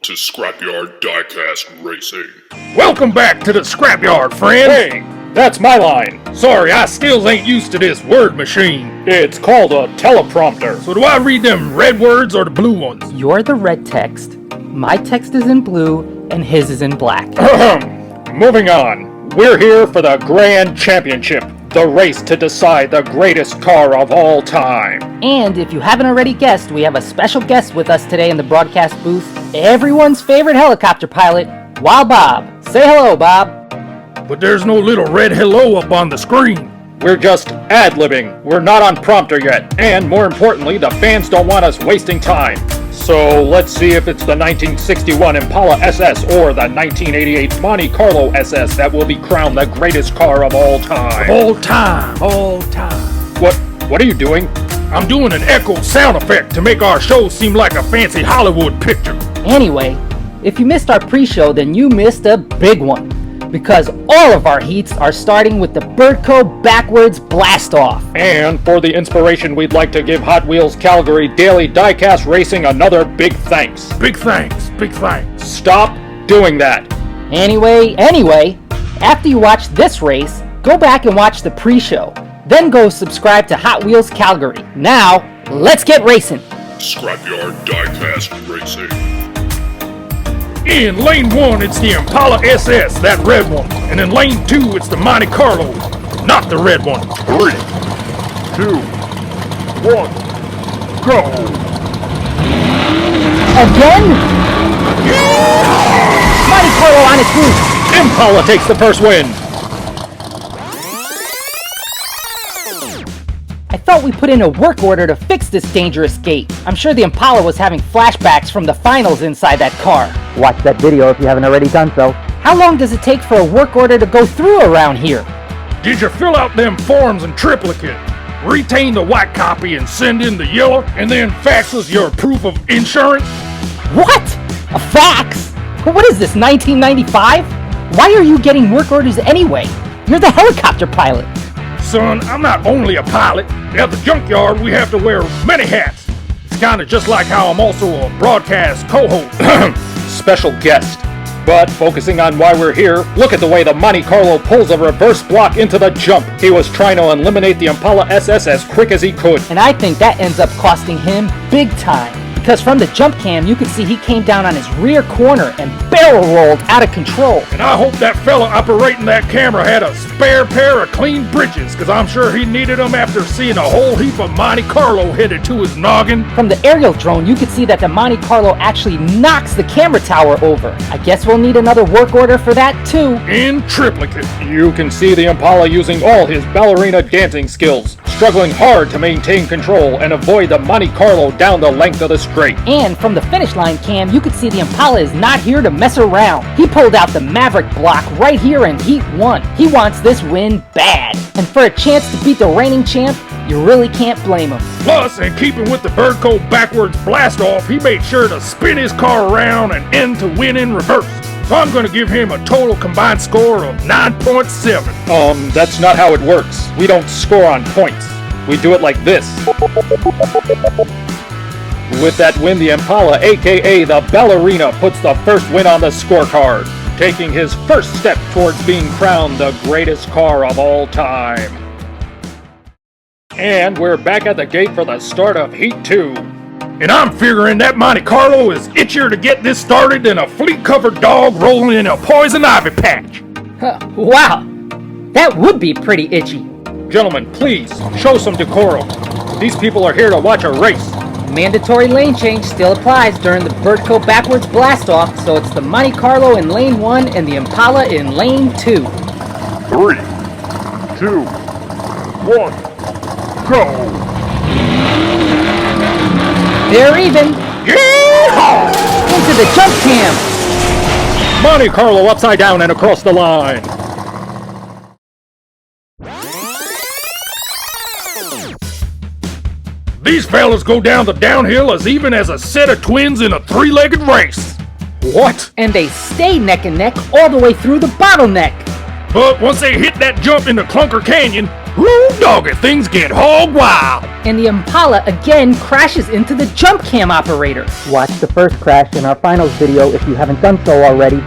to Scrapyard Diecast Racing. Welcome back to the Scrapyard, friend. Hey, that's my line. Sorry, I still ain't used to this word machine. It's called a teleprompter. So do I read them red words or the blue ones? You're the red text, my text is in blue, and his is in black. Moving on. We're here for the Grand Championship, the race to decide the greatest car of all time. And if you haven't already guessed, we have a special guest with us today in the broadcast booth, everyone's favorite helicopter pilot, Wild Bob. Say hello, Bob. But there's no little red hello up on the screen. We're just ad-libbing. We're not on prompter yet. And more importantly, the fans don't want us wasting time. So let's see if it's the 1961 Impala SS or the 1988 Monte Carlo SS that will be crowned the greatest car of all time. All time. What are you doing? I'm doing an echo sound effect to make our show seem like a fancy Hollywood picture. Anyway, if you missed our pre-show, then you missed a big one. Because all of our heats are starting with the Birdco Backwards Blast-off. And for the inspiration, we'd like to give Hot Wheels Calgary Daily Diecast Racing another big thanks. Big thanks. Stop doing that. Anyway, after you watch this race, go back and watch the pre-show. Then go subscribe to Hot Wheels Calgary. Now, let's get racing. Scrapyard Diecast Racing. In lane 1, it's the Impala SS, that red one. And in lane 2, it's the Monte Carlo, not the red one. 3, 2, 1, go! Again? Monte Carlo on its roof. Impala takes the first win. I thought we put in a work order to fix this dangerous gate. I'm sure the Impala was having flashbacks from the finals inside that car. Watch that video if you haven't already done so. How long does it take for a work order to go through around here? Did you fill out them forms in triplicate? Retain the white copy and send in the yellow, and then fax us your proof of insurance? What? A fax? What is this, 1995? Why are you getting work orders anyway? You're the helicopter pilot. Son, I'm not only a pilot. At the junkyard, we have to wear many hats. It's kind of just like how I'm also a broadcast co-host. Special guest. But focusing on why we're here, look at the way the Monte Carlo pulls a reverse block into the jump. He was trying to eliminate the Impala SS as quick as he could. And I think that ends up costing him big time. Because from the jump cam, you could see he came down on his rear corner and barrel rolled out of control. And I hope that fella operating that camera had a spare pair of clean britches, because I'm sure he needed them after seeing a whole heap of Monte Carlo headed to his noggin. From the aerial drone, you could see that the Monte Carlo actually knocks the camera tower over. I guess we'll need another work order for that too. In triplicate. You can see the Impala using all his ballerina dancing skills, struggling hard to maintain control and avoid the Monte Carlo down the length of the straight. And from the finish line cam, you could see the Impala is not here to mess around. He pulled out the Maverick block right here in Heat 1. He wants this win bad. And for a chance to beat the reigning champ, you really can't blame him. Plus, in keeping with the Birdco Backwards Blast-off, he made sure to spin his car around and end to win in reverse. So I'm going to give him a total combined score of 9.7. That's not how it works. We don't score on points. We do it like this. With that win, the Impala, aka the Ballerina, puts the first win on the scorecard, taking his first step towards being crowned the greatest car of all time. And we're back at the gate for the start of Heat 2. And I'm figuring that Monte Carlo is itchier to get this started than a fleet-covered dog rolling in a poison ivy patch. Wow, that would be pretty itchy. Gentlemen, please, show some decorum. These people are here to watch a race. Mandatory lane change still applies during the Birdco Backwards Blast-off, so it's the Monte Carlo in lane 1 and the Impala in lane 2. 3, 2, 1, go! They're even. Yeehaw! Into the jump cam. Monte Carlo upside down and across the line. These fellas go down the downhill as even as a set of twins in a three-legged race. What? And they stay neck and neck all the way through the bottleneck. But once they hit that jump into Clunker Canyon, Ooh, doggy, things get hog wild. And the Impala again crashes into the jump cam operator. Watch the first crash in our finals video if you haven't done so already.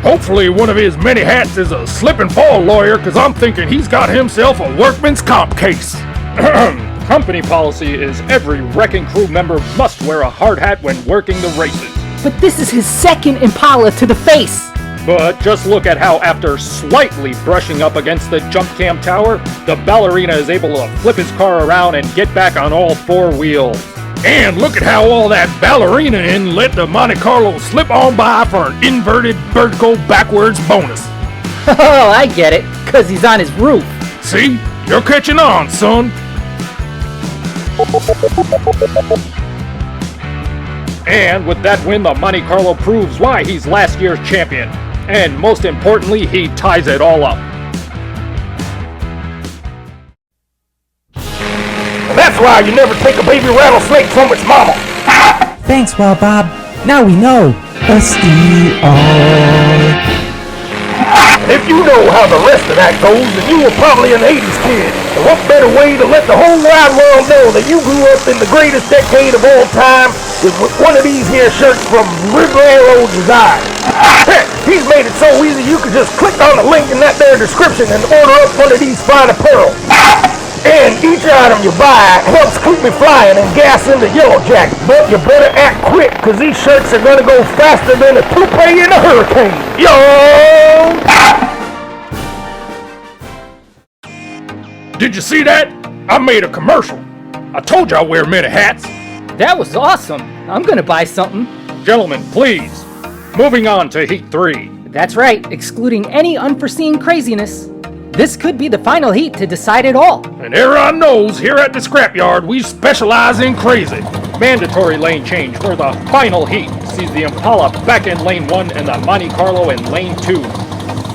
Hopefully one of his many hats is a slip and fall lawyer, because I'm thinking he's got himself a workman's comp case. Company policy is every wrecking crew member must wear a hard hat when working the races. But this is his second Impala to the face. But just look at how after slightly brushing up against the jump cam tower, the ballerina is able to flip his car around and get back on all four wheels. And look at how all that ballerina in let the Monte Carlo slip on by for an inverted Birdco Backwards bonus. Oh, I get it, because he's on his roof. See? You're catching on, son. And with that win, the Monte Carlo proves why he's last year's champion. And most importantly, he ties it all up. That's why you never take a baby rattlesnake from its mama. Thanks, Well Bob. Now we know. SDR. If you know how the rest of that goes, then you were probably an 80s kid. And what better way to let the whole wide world know that you grew up in the greatest decade of all time is with one of these here shirts from Ribeiro Design. Heck, he's made it so easy you can just click on the link in that there description and order up one of these fine apparel. And each item you buy helps keep me flying and gas into Yellow Jacket. But you better act quick, because these shirts are going to go faster than a toupee in a hurricane. Yo! Did you see that? I made a commercial. I told you I wear many hats. That was awesome. I'm gonna buy something. Gentlemen, please. Moving on to Heat 3. That's right, excluding any unforeseen craziness. This could be the final heat to decide it all. And everyone knows here at the Scrapyard we specialize in crazy. Mandatory lane change for the final heat sees the Impala back in lane 1 and the Monte Carlo in lane 2.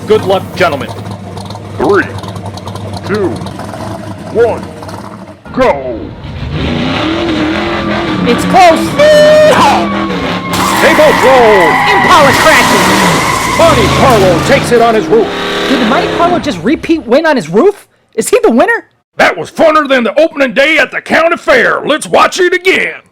Good luck, gentlemen. 3, 2, 1, go! It's close. They both roll! Impala crashes. Monte Carlo takes it on his roof. Did the Monte Carlo just repeat win on his roof? Is he the winner? That was funner than the opening day at the county fair. Let's watch it again.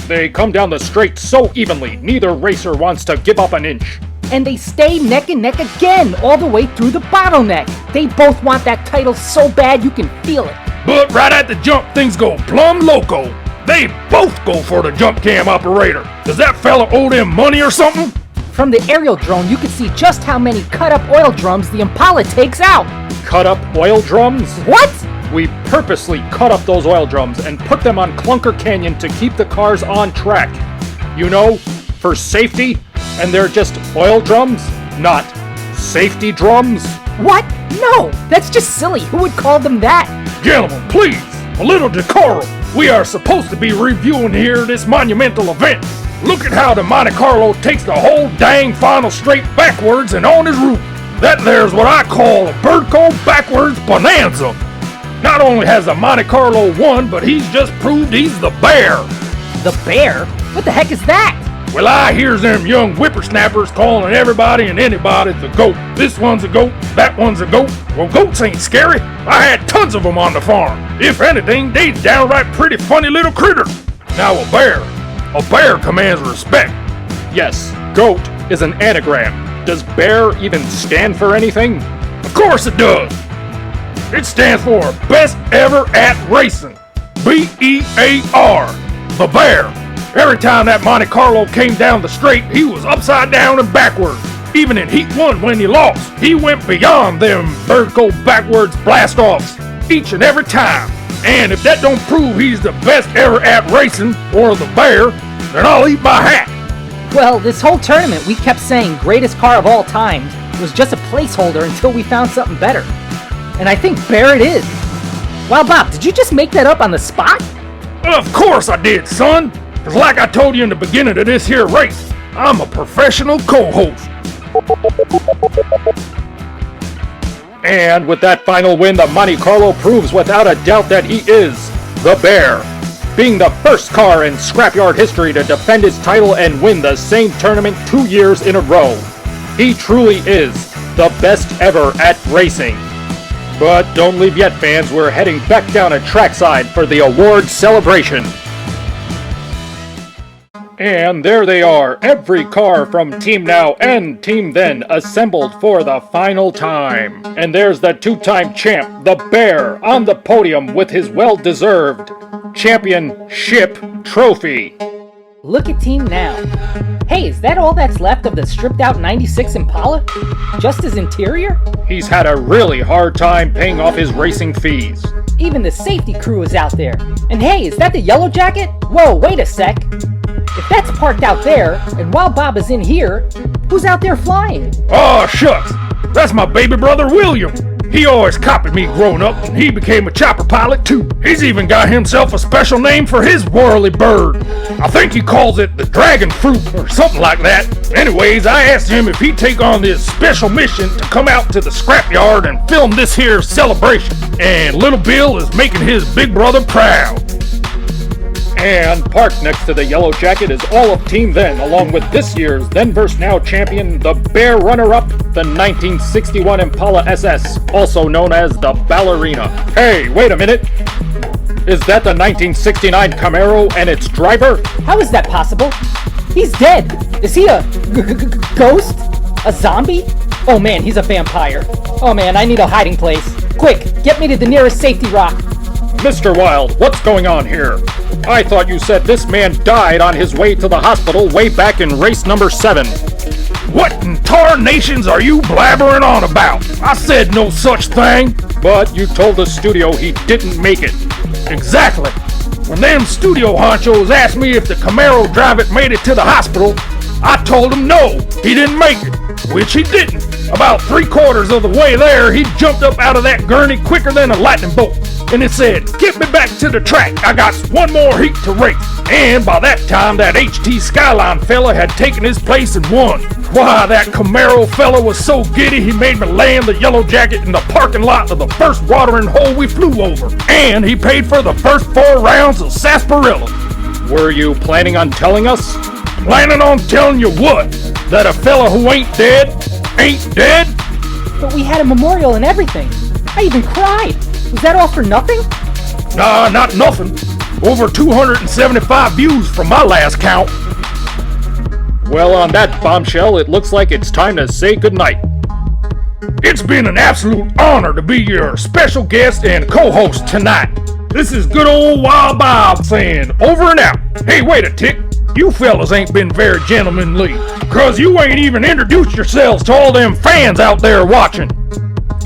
They come down the straight so evenly, neither racer wants to give up an inch. And they stay neck and neck again, all the way through the bottleneck. They both want that title so bad you can feel it. But right at the jump, things go plumb loco. They both go for the jump cam operator. Does that fella owe them money or something? From the aerial drone, you can see just how many cut-up oil drums the Impala takes out. Cut up oil drums? What? We purposely cut up those oil drums and put them on Clunker Canyon to keep the cars on track. You know, for safety, and they're just oil drums, not safety drums. What? No, that's just silly. Who would call them that? Gentlemen, please, a little decorum. We are supposed to be reviewing here this monumental event. Look at how the Monte Carlo takes the whole dang final straight backwards and on his roof. That there's what I call a Birdco Backwards Bonanza. Not only has the Monte Carlo won, but he's just proved he's the bear. The bear? What the heck is that? Well, I hears them young whippersnappers calling everybody and anybody the GOAT. This one's a GOAT, that one's a GOAT. Well, goats ain't scary. I had tons of them on the farm. If anything, they downright pretty funny little critters. Now a bear commands respect. Yes, GOAT is an anagram. Does bear even stand for anything? Of course it does. It stands for Best Ever at Racing. B-E-A-R. The Bear. Every time that Monte Carlo came down the straight, he was upside down and backwards. Even in Heat 1 when he lost, he went beyond them Birdco Backwards Blast-offs each and every time. And if that don't prove he's the best ever at racing, or the bear, then I'll eat my hat. Well, this whole tournament we kept saying greatest car of all times was just a placeholder until we found something better. And I think Bear it is. Wow, Bob, did you just make that up on the spot? Of course I did, son. Because like I told you in the beginning of this here race, I'm a professional co-host. And with that final win, the Monte Carlo proves without a doubt that he is the Bear, being the first car in Scrapyard history to defend his title and win the same tournament 2 years in a row. He truly is the best ever at racing. But don't leave yet, fans. We're heading back down at trackside for the award celebration. And there they are, every car from Team Now and Team Then assembled for the final time. And there's the two-time champ, the Bear, on the podium with his well-deserved championship trophy. Look at Team Now. Hey, is that all that's left of the stripped-out 96 Impala? Just his interior? He's had a really hard time paying off his racing fees. Even the safety crew is out there. And hey, is that the Yellow Jacket? Whoa, wait a sec. If that's parked out there, and while Bob is in here, who's out there flying? Oh, shucks. That's my baby brother, William. He always copied me growing up, and he became a chopper pilot, too. He's even got himself a special name for his whirly bird. I think he calls it the dragon fruit or something like that. Anyways, I asked him if he'd take on this special mission to come out to the scrapyard and film this here celebration. And little Bill is making his big brother proud. And parked next to the Yellow Jacket is all of Team Then, along with this year's Then vs. Now champion, the Bear runner-up, the 1961 Impala SS, also known as the Ballerina. Hey, wait a minute! Is that the 1969 Camaro and its driver? How is that possible? He's dead! Is he a ghost? A zombie? Oh man, he's a vampire. Oh man, I need a hiding place. Quick, get me to the nearest safety rock. Mr. Wild, what's going on here? I thought you said this man died on his way to the hospital way back in race number 7. What in tarnations are you blabbering on about? I said no such thing. But you told the studio he didn't make it. Exactly. When them studio honchos asked me if the Camaro driver made it to the hospital, I told them no, he didn't make it, which he didn't. About 3/4 of the way there, he jumped up out of that gurney quicker than a lightning bolt. And it said, get me back to the track, I got one more heat to race. And by that time, that HT Skyline fella had taken his place and won. Why, that Camaro fella was so giddy he made me land the Yellow Jacket in the parking lot of the first watering hole we flew over. And he paid for the first 4 rounds of sarsaparilla. Were you planning on telling us? Planning on telling you what? That a fella who ain't dead, ain't dead? But we had a memorial and everything. I even cried. Was that all for nothing? Nah, not nothing. Over 275 views from my last count. Well, on that bombshell, it looks like it's time to say goodnight. It's been an absolute honor to be your special guest and co-host tonight. This is good old Wild Bob saying over and out. Hey, wait a tick. You fellas ain't been very gentlemanly, 'cause you ain't even introduced yourselves to all them fans out there watching.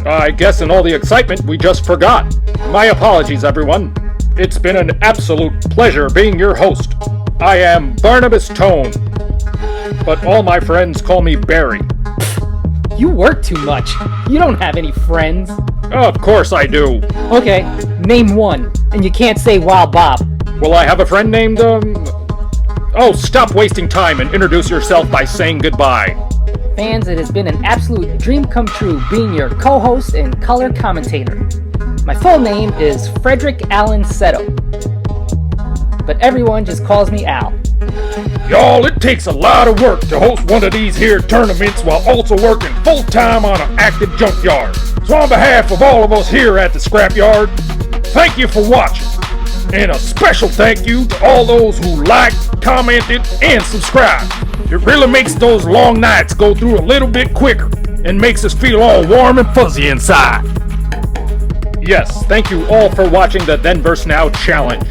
I guess in all the excitement, we just forgot. My apologies, everyone. It's been an absolute pleasure being your host. I am Barnabas Tone, but all my friends call me Barry. You work too much. You don't have any friends. Of course I do. Okay, name one, and you can't say Wild Bob. Will I have a friend named, Oh, stop wasting time and introduce yourself by saying goodbye. Fans, it has been an absolute dream come true being your co-host and color commentator. My full name is Frederick Allen Seto, but everyone just calls me Al. Y'all, it takes a lot of work to host one of these here tournaments while also working full-time on an active junkyard. So on behalf of all of us here at the Scrapyard, thank you for watching. And a special thank you to all those who liked, commented, and subscribed. It really makes those long nights go through a little bit quicker and makes us feel all warm and fuzzy inside. Yes, thank you all for watching the Then vs. Now challenge.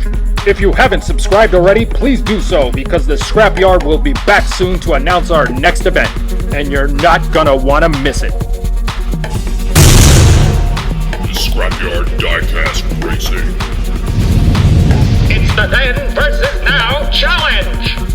If you haven't subscribed already, please do so, because the Scrapyard will be back soon to announce our next event, and you're not gonna wanna miss it. The Scrapyard Diecast Racing. It's the Then vs. Now challenge!